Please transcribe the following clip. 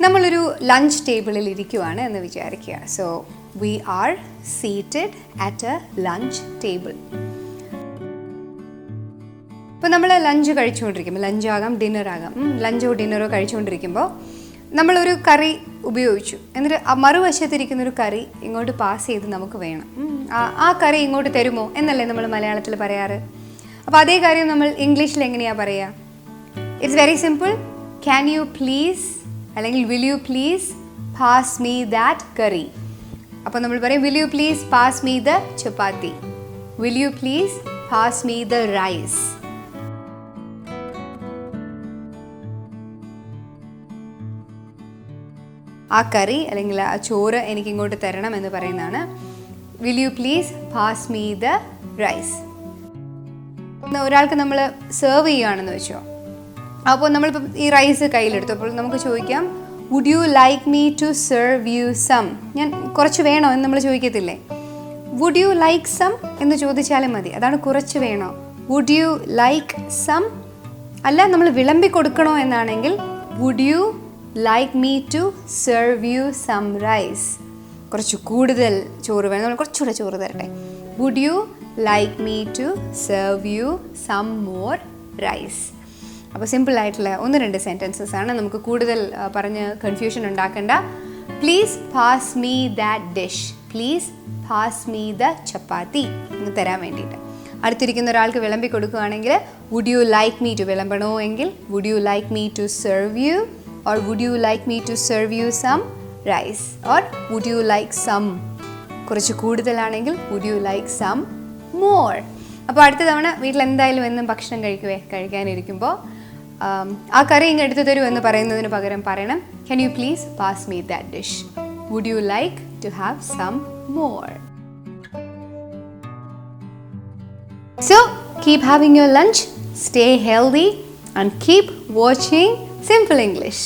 നമ്മളൊരു ലഞ്ച് ടേബിളിൽ ഇരിക്കുവാണ് എന്ന് വിചാരിക്കുക. So we R seated at A lunch table. ഇപ്പോൾ നമ്മൾ ലഞ്ച് കഴിച്ചുകൊണ്ടിരിക്കുമ്പോൾ, ലഞ്ചാകാം ഡിന്നറാകാം, ലഞ്ചോ ഡിന്നറോ കഴിച്ചുകൊണ്ടിരിക്കുമ്പോൾ നമ്മളൊരു കറി ഉപയോഗിച്ചു. എന്നിട്ട് മറുവശത്തിരിക്കുന്നൊരു കറി ഇങ്ങോട്ട് പാസ് ചെയ്ത് നമുക്ക് വേണം. ആ കറി ഇങ്ങോട്ട് തരുമോ എന്നല്ലേ നമ്മൾ മലയാളത്തിൽ പറയാറ്. അപ്പോൾ അതേ കാര്യം നമ്മൾ ഇംഗ്ലീഷിൽ എങ്ങനെയാണ് പറയുക? It's very simple. Can you please അല്ലെങ്കിൽ will you please pass me that curry. അപ്പോൾ നമ്മൾ പറയും will you please pass me the chapati, will you please pass me the rice. ആ കറി അല്ലെങ്കിൽ ആ ചോറ് എനിക്ക് ഇങ്ങോട്ട് തരണം എന്ന് പറയുന്നതാണ് will you please pass me the rice. ഒരാൾക്ക് നമ്മൾ സെർവ് ചെയ്യുകയാണെന്ന് വെച്ചോ, അപ്പോൾ നമ്മളിപ്പോൾ ഈ റൈസ് കയ്യിലെടുത്തു. അപ്പോൾ നമുക്ക് ചോദിക്കാം would you like me to serve you some. ഞാൻ കുറച്ച് വേണോ എന്ന് നമ്മൾ ചോദിക്കത്തില്ലേ? വുഡ് യു ലൈക്ക് സം എന്ന് ചോദിച്ചാലും മതി. അതാണ് കുറച്ച് വേണോ. Would you like some. അല്ല, നമ്മൾ വിളമ്പി കൊടുക്കണോ എന്നാണെങ്കിൽ would you like me to serve you some rice. കുറച്ച് കൂടുതൽ ചോറ് വേണം, നമ്മൾ കുറച്ചുകൂടെ ചോറ് തരട്ടെ. Would you like me to serve you some more rice. അപ്പോൾ സിമ്പിളായിട്ടുള്ള 1-2 സെൻറ്റൻസസ് ആണ്. നമുക്ക് കൂടുതൽ പറഞ്ഞ് കൺഫ്യൂഷൻ ഉണ്ടാക്കേണ്ട. Please pass me that dish, please pass me the chapati എന്ന് തരാൻ വേണ്ടിയിട്ട്. അടുത്തിരിക്കുന്ന ഒരാൾക്ക് വിളമ്പി കൊടുക്കുകയാണെങ്കിൽ would you like me to, വിളമ്പണോ എങ്കിൽ would you like me to serve you, or would you like me to serve you some rice, or would you like some. കുറച്ച് കൂടുതലാണെങ്കിൽ would you like some more. അപ്പോൾ അടുത്ത തവണ വീട്ടിൽ എന്തായാലും എന്നും ഭക്ഷണം കഴിക്കാനിരിക്കുമ്പോൾ ആ കറി ഇങ്ങ് എടുത്തു തരൂ എന്ന് പറയുന്നതിന് പകരം പറയണം can you please pass me that dish, would you like to have some more. So keep having your lunch, stay healthy and keep watching Simple English.